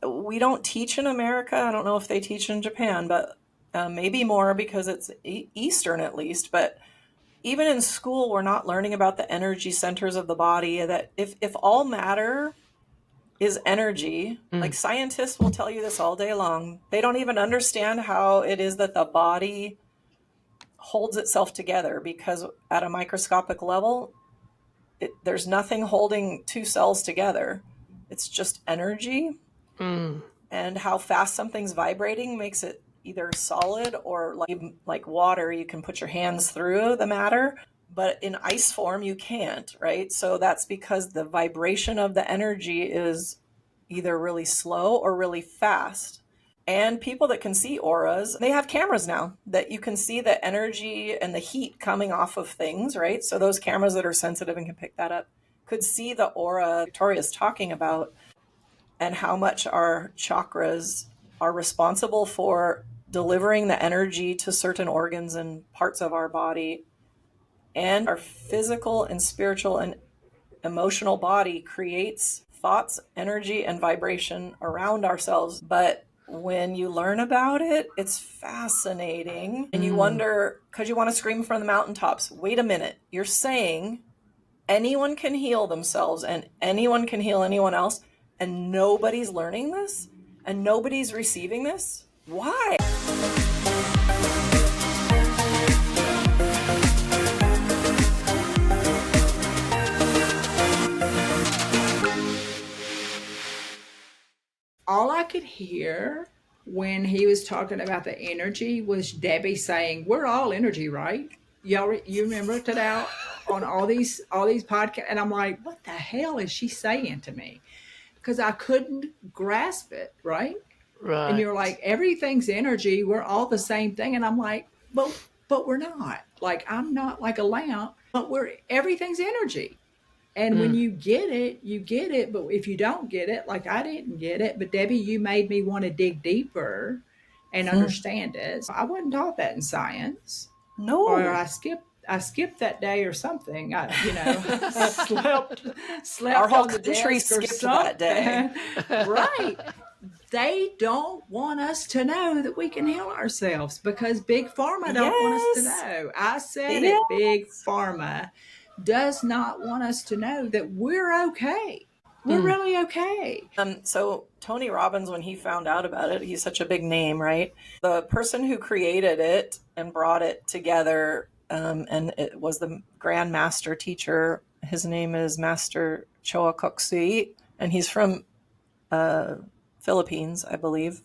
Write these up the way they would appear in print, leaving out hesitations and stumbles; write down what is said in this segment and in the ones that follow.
we don't teach in America. I don't know if they teach in Japan, but maybe more because it's Eastern at least. But even in school, we're not learning about the energy centers of the body. That if all matter is energy, like scientists will tell you this all day long, they don't even understand how it is that the body holds itself together, because at a microscopic level, there's nothing holding two cells together. It's just energy. And how fast something's vibrating makes it either solid or like water. You can put your hands through the matter, but in ice form, you can't, right? So that's because the vibration of the energy is either really slow or really fast. And people that can see auras, they have cameras now that you can see the energy and the heat coming off of things, right? So those cameras that are sensitive and can pick that up could see the aura Victoria's talking about, and how much our chakras are responsible for delivering the energy to certain organs and parts of our body. And our physical and spiritual and emotional body creates thoughts, energy, and vibration around ourselves. But when you learn about it, it's fascinating. And you wonder, because you want to scream from the mountaintops, wait a minute, you're saying anyone can heal themselves and anyone can heal anyone else, and nobody's learning this and nobody's receiving this? Why? All I could hear when he was talking about the energy was Debbie saying, "We're all energy, right?" You remember Tadao on all these podcasts, and I'm like, "What the hell is she saying to me?" Because I couldn't grasp it, right? Right. And you're like, everything's energy. We're all the same thing, and I'm like, but we're not. Like, I'm not like a lamp, but everything's energy. And when you get it, you get it. But if you don't get it, like I didn't get it, but Debbie, you made me want to dig deeper and understand it. So I wasn't taught that in science. No. Or I skipped that day or something. I, slept. Our whole on the country desk or skipped that day. Right. They don't want us to know that we can heal ourselves because Big Pharma don't want us to know. I said it, Big Pharma does not want us to know that we're okay. We're really okay. So Tony Robbins, when he found out about it, he's such a big name, right? The person who created it and brought it together, and it was the Grand Master teacher. His name is Master Choa Koksui, and he's from Philippines, I believe.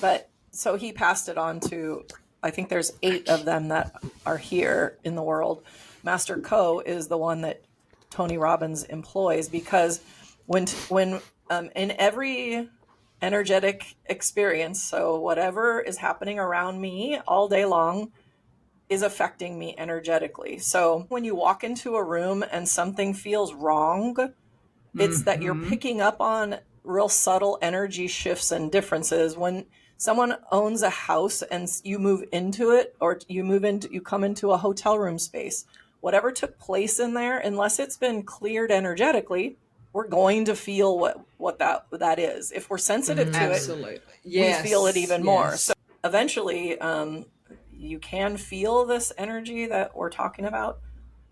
But so he passed it on to, I think there's 8 of them that are here in the world. Master Ko is the one that Tony Robbins employs, because when in every energetic experience, so whatever is happening around me all day long is affecting me energetically. So when you walk into a room and something feels wrong, it's that you're picking up on real subtle energy shifts and differences. When someone owns a house and you move into it, or you come into a hotel room space, whatever took place in there, unless it's been cleared energetically, we're going to feel what that is. If we're sensitive to it, we feel it even more. So eventually, you can feel this energy that we're talking about,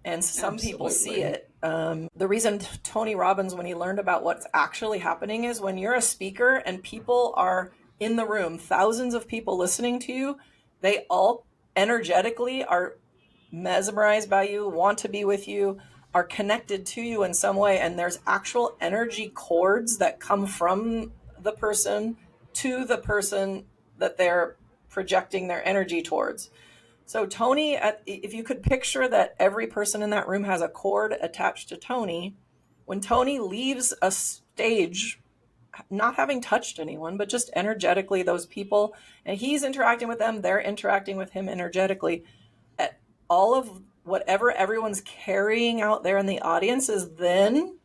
and some people see it. The reason Tony Robbins, when he learned about what's actually happening, is when you're a speaker and people are in the room, thousands of people listening to you, they all energetically are mesmerized by you, want to be with you, are connected to you in some way. And there's actual energy cords that come from the person to the person that they're projecting their energy towards. So Tony, if you could picture that every person in that room has a cord attached to Tony, when Tony leaves a stage, not having touched anyone, but just energetically those people, and he's interacting with them, they're interacting with him energetically, all of whatever everyone's carrying out there in the audience is then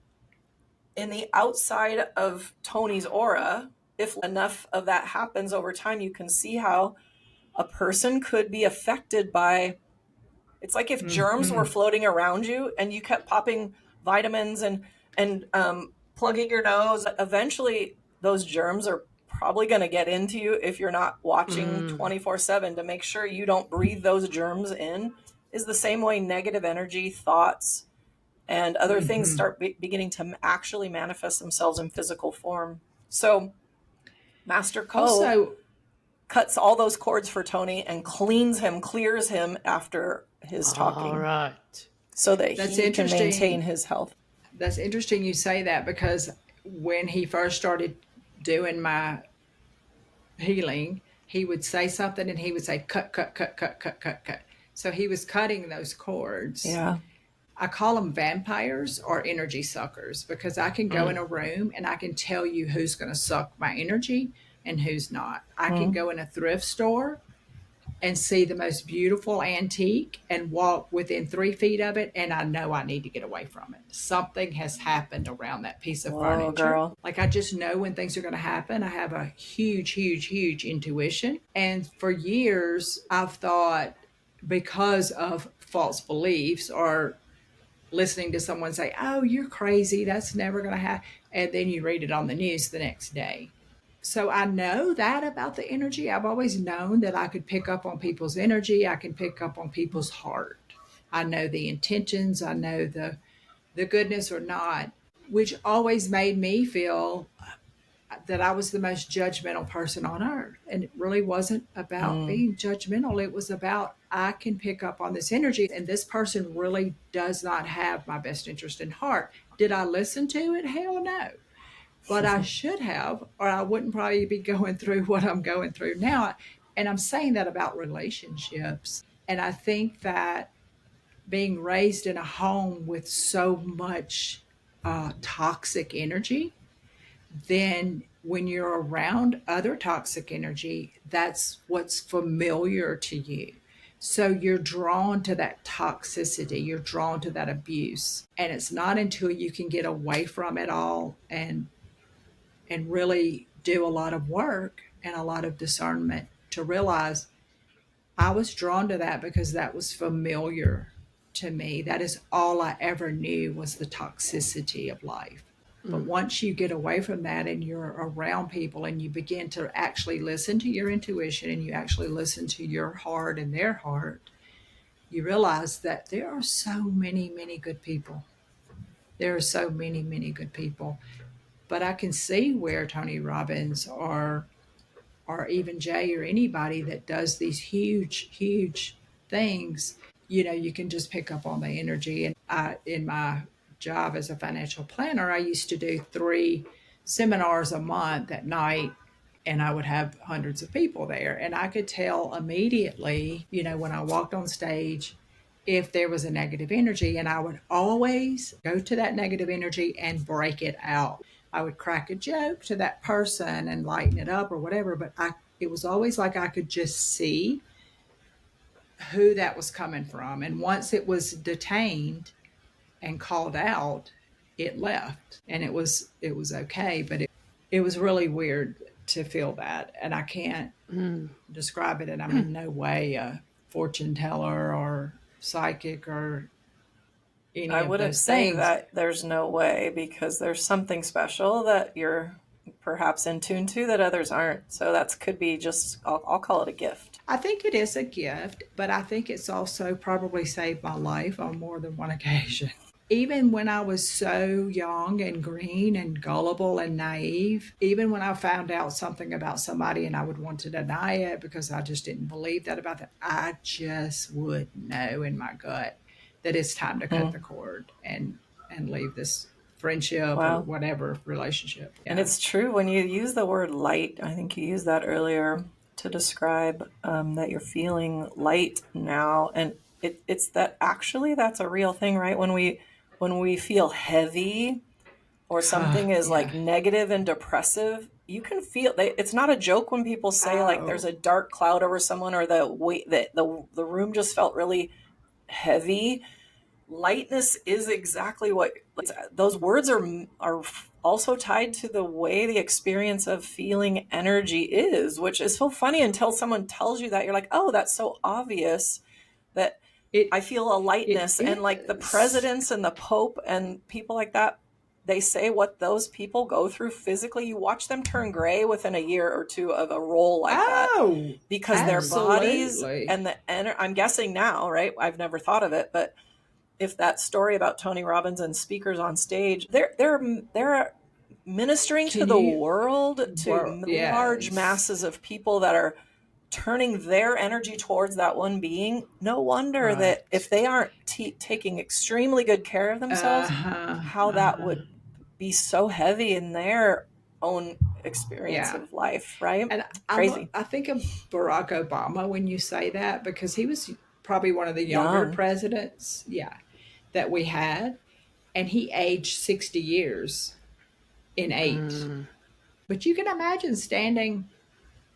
in the outside of Tony's aura. If enough of that happens over time, you can see how a person could be affected by, it's like if germs were floating around you and you kept popping vitamins and plugging your nose, eventually those germs are probably going to get into you if you're not watching 24/7 to make sure you don't breathe those germs in, is the same way negative energy, thoughts, and other things start beginning to actually manifest themselves in physical form. So Master Ko Also, cuts all those cords for Tony and clears him after his talking. All right. So that that's he can maintain interesting. his health. That's interesting you say that, because when he first started doing my healing, he would say something and he would say, cut, cut, cut, cut, cut, cut, cut. So he was cutting those cords. Yeah. I call them vampires or energy suckers, because I can go in a room and I can tell you who's going to suck my energy and who's not. I can go in a thrift store and see the most beautiful antique and walk within 3 feet of it, and I know I need to get away from it. Something has happened around that piece of furniture. Girl. Like, I just know when things are going to happen. I have a huge, huge, huge intuition. And for years, I've thought, because of false beliefs or listening to someone say, oh, you're crazy, that's never going to happen. And then you read it on the news the next day. So I know that about the energy. I've always known that I could pick up on people's energy. I can pick up on people's heart. I know the intentions. I know the goodness or not, which always made me feel that I was the most judgmental person on earth. And it really wasn't about being judgmental. It was about, I can pick up on this energy, and this person really does not have my best interest in heart. Did I listen to it? Hell no. But I should have, or I wouldn't probably be going through what I'm going through now. And I'm saying that about relationships. And I think that being raised in a home with so much toxic energy, then when you're around other toxic energy, that's what's familiar to you. So you're drawn to that toxicity, you're drawn to that abuse. And it's not until you can get away from it all and really do a lot of work and a lot of discernment to realize I was drawn to that because that was familiar to me. That is all I ever knew, was the toxicity of life. But once you get away from that and you're around people and you begin to actually listen to your intuition and you actually listen to your heart and their heart, you realize that there are so many, many good people. There are so many, many good people. But I can see where Tony Robbins or even Jay or anybody that does these huge, huge things, you can just pick up on the energy. And in my job as a financial planner, I used to do 3 seminars a month at night, and I would have hundreds of people there. And I could tell immediately, when I walked on stage, if there was a negative energy, and I would always go to that negative energy and break it out. I would crack a joke to that person and lighten it up or whatever, but it was always like I could just see who that was coming from. And once it was detained and called out, it left, and it was okay. But it was really weird to feel that, and I can't describe it. And I'm in no way a fortune teller or psychic or any I of wouldn't those say things. that there's no way, because there's something special that you're perhaps in tune to that others aren't. So that could be just, I'll call it a gift. I think it is a gift, but I think it's also probably saved my life on more than one occasion. Even when I was so young and green and gullible and naive, even when I found out something about somebody and I would want to deny it because I just didn't believe that about them, I just would know in my gut that it's time to cut the cord and leave this friendship or whatever relationship. Yeah. And it's true when you use the word light. I think you used that earlier to describe that you're feeling light now, and it's that actually that's a real thing, right? When we feel heavy or something is like negative and depressive, you can feel it's not a joke when people say like there's a dark cloud over someone, or the weight that the room just felt really heavy. Lightness is exactly what those words are also tied to the way the experience of feeling energy is, which is so funny until someone tells you that. You're like, oh, that's so obvious that I feel a lightness. And like the presidents and the Pope and people like that, they say what those people go through physically, you watch them turn gray within a year or two of a role like that, Oh, because their bodies absolutely. and I'm guessing now, right? I've never thought of it, but if that story about Tony Robbins and speakers on stage, they're ministering to Can the you? world, to large Yes. masses of people that are turning their energy towards that one being. No wonder that if Right. they aren't taking extremely good care of themselves, Uh-huh. how that Uh-huh. would be so heavy in their own experience Yeah. of life, right? And Crazy. I think of Barack Obama when you say that, because he was probably one of the younger Young. presidents, yeah, that we had, and he aged 60 years in 8. But you can imagine standing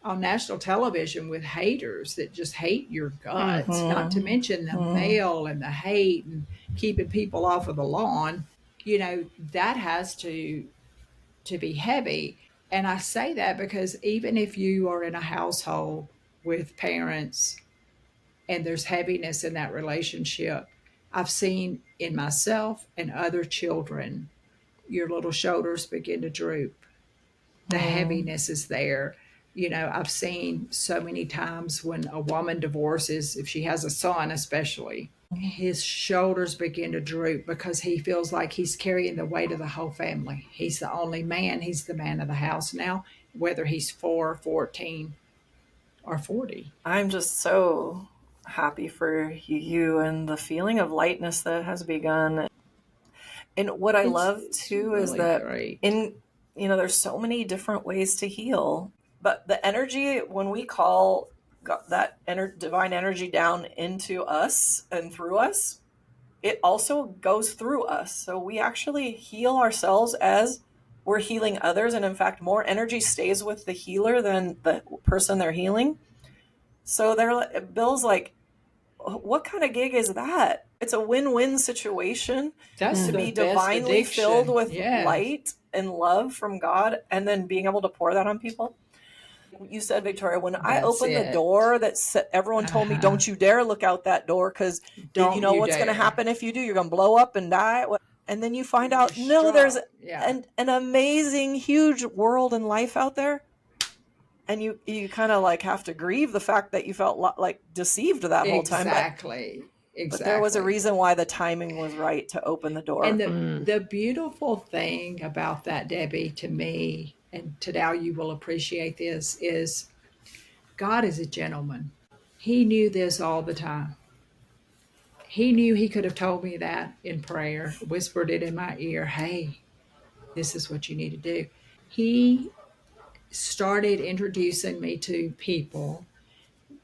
on national television with haters that just hate your guts, not to mention the mail and the hate and keeping people off of the lawn. That has to be heavy. And I say that because even if you are in a household with parents and there's heaviness in that relationship, I've seen in myself and other children, your little shoulders begin to droop. The heaviness is there. I've seen so many times when a woman divorces, if she has a son especially, his shoulders begin to droop because he feels like he's carrying the weight of the whole family. He's the only man, he's the man of the house now, whether he's 4, 14, or 40. I'm just so happy for you and the feeling of lightness that has begun. And what I love It's too is really that great. there's so many different ways to heal. But the energy, when we call that divine energy down into us and through us, it also goes through us. So we actually heal ourselves as we're healing others. And in fact, more energy stays with the healer than the person they're healing. So Bill's like, what kind of gig is that? It's a win-win situation That's to the be best divinely filled addiction. with Yes. light and love from God, and then being able to pour that on people. You said, Victoria, when I That's opened the it. door, everyone told me, Uh-huh. don't you dare look out that door, because you Don't know you what's going to dare. happen if you do. You're going to blow up and die. And then you find You're out, no, there's struck. Yeah. an amazing, huge world and life out there. And you kind of like have to grieve the fact that you felt like deceived that whole time. Exactly. But there was a Exactly. reason why the timing was right to open the And door. the beautiful thing about that, Debbie, to me, and Tadao, you will appreciate this, is God is a gentleman. He knew this all the time. He knew he could have told me that in prayer, whispered it in my ear, hey, this is what you need to do. He started introducing me to people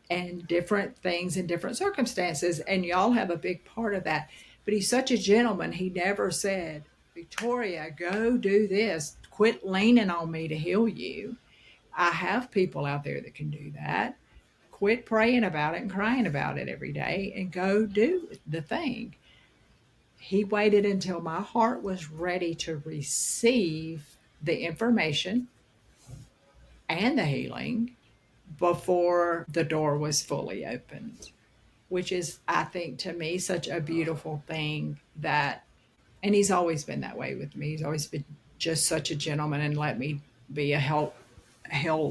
and different things in different circumstances. And y'all have a big part of that. But he's such a gentleman. He never said, Victoria, go do this. Quit leaning on me to heal you. I have people out there that can do that. Quit praying about it and crying about it every day and go do the thing. He waited until my heart was ready to receive the information and the healing before the door was fully opened, which is, I think, to me, such a beautiful thing that, and he's always been that way with me. He's always been just such a gentleman and let me be a hell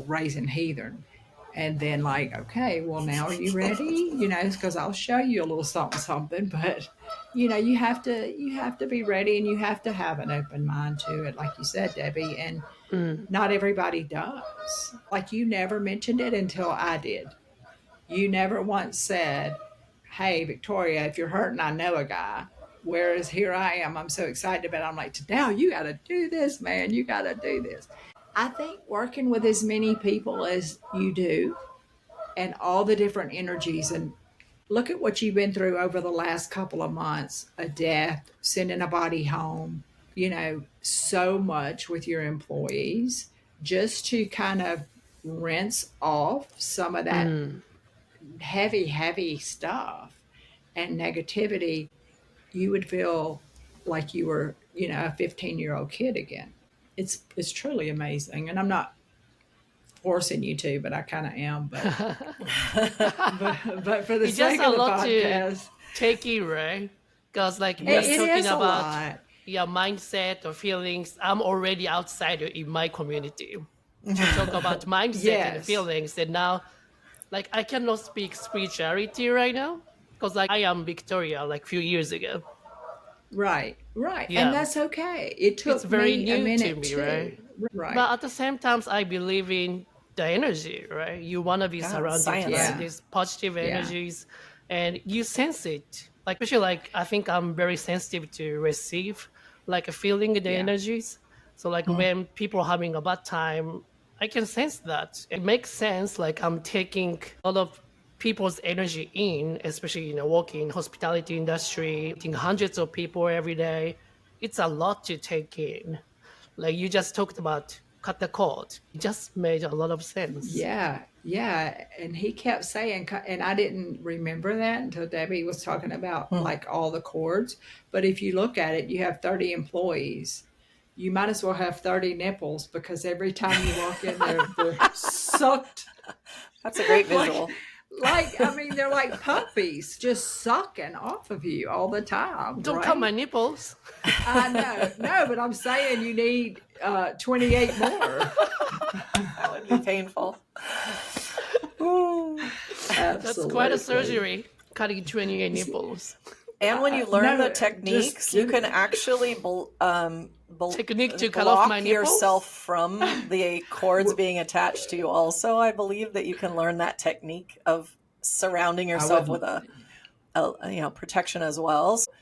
raising heathen. And then like, okay, well now are you ready? Because I'll show you a little something, something. But you have to be ready, and you have to have an open mind to it, like you said, Debbie. And not everybody does. Like you never mentioned it until I did. You never once said, hey, Victoria, if you're hurting, I know a guy. Whereas here I am, I'm so excited about it. I'm like, Tadao, you got to do this, man. You got to do this. I think working with as many people as you do and all the different energies, and look at what you've been through over the last couple of months, a death, sending a body home, so much with your employees, just to kind of rinse off some of that heavy, heavy stuff and negativity. You would feel like you were, a 15-year-old kid again. It's truly amazing. And I'm not forcing you to, but I kind of am. But for the It's just sake a of the lot to podcast, take in, right? Because like it, we're Yes. it talking is a about, lot. yeah, mindset or feelings, I'm already outsider in my community. To talk about mindset and Yes. feelings, and now, like, I cannot speak spirituality right now because, like, I am Victoria, like, few years ago. Right. Right. And Yeah, that's okay. It it's took very me a new to minute me, too. right? But Right. at the same time, I believe in the energy, right? You want to be Yeah, surrounded by science. Yeah. these positive Yeah. energies, and you sense it. Like, especially, like, I think I'm very sensitive to receive, like, a feeling in the Yeah. energies. So, like, when people are having a bad time, I can sense that. It makes sense. Like, I'm taking a lot of people's energy in, especially, working in hospitality industry, meeting hundreds of people every day. It's a lot to take in. Like you just talked about cut the cord. It just made a lot of sense. Yeah, yeah. And he kept saying, and I didn't remember that until Debbie was talking about Hmm. like all the chords. But if you look at it, you have 30 employees. You might as well have 30 nipples because every time you walk in there, they're sucked That's a great like, visual. I mean, they're like puppies just sucking off of you all the time, Don't cut my right? nipples. I know, no, but I'm saying you need 28 more. That would be painful. Ooh. That's quite a Absolutely. surgery, cutting 28 nipples. And when you learn the No, just techniques, you give can it. actually Technique to cut off my block nipples? yourself from the cords being attached to you. Also, I believe that you can learn that technique of surrounding I yourself with would, a protection as well. So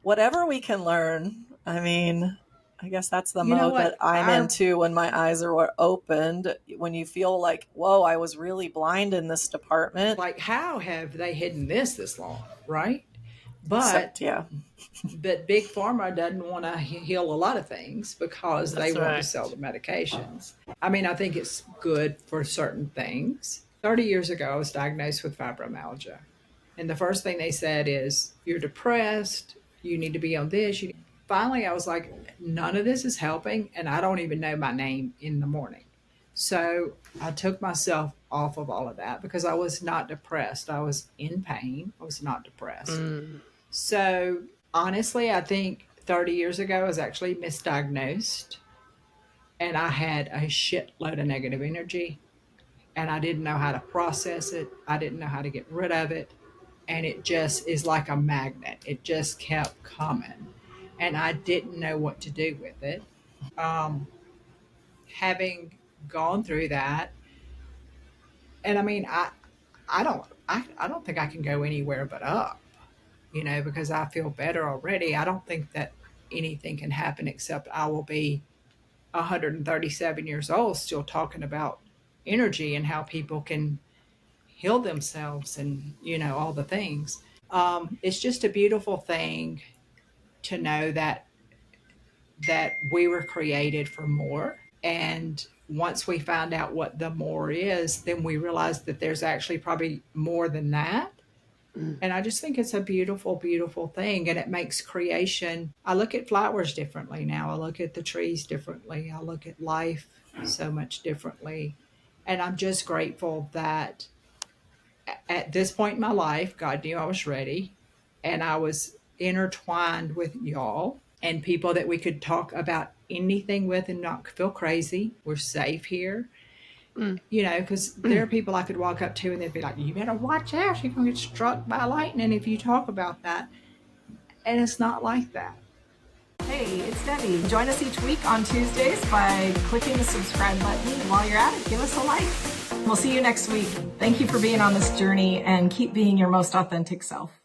whatever we can learn, I mean, I guess that's the you know mode that what? I'm Our into when my eyes are opened. When you feel like, whoa, I was really blind in this department. like, how have they hidden this long, right? But Except, yeah, Big Pharma doesn't want to heal a lot of things because they That's want to right. sell the medications. I mean, I think it's good for certain things. 30 years ago, I was diagnosed with fibromyalgia. And the first thing they said is, you're depressed, you need to be on this. Finally, I was like, none of this is helping, and I don't even know my name in the morning. So I took myself off of all of that because I was not depressed. I was in pain. I was not depressed. Mm. So honestly, I think 30 years ago I was actually misdiagnosed and I had a shitload of negative energy and I didn't know how to process it. I didn't know how to get rid of it. And it just is like a magnet. It just kept coming. And I didn't know what to do with it. Um, Having gone through that, and I mean, I don't think I can go anywhere but up, because I feel better already. I don't think that anything can happen except I will be 137 years old still talking about energy and how people can heal themselves and all the things. It's just a beautiful thing to know that we were created for more. And once we find out what the more is, then we realize that there's actually probably more than that. And I just think it's a beautiful, beautiful thing. And it makes creation. I look at flowers differently now. I look at the trees differently. I look at life so much differently. And I'm just grateful that at this point in my life, God knew I was ready. And I was intertwined with y'all and people that we could talk about anything with and not feel crazy. We're safe here. Mm. Because there are people I could walk up to and they'd be like, you better watch out. You're going to get struck by lightning if you talk about that. And it's not like that. Hey, it's Debbie. Join us each week on Tuesdays by clicking the subscribe button. While you're at it, give us a like. We'll see you next week. Thank you for being on this journey and keep being your most authentic self.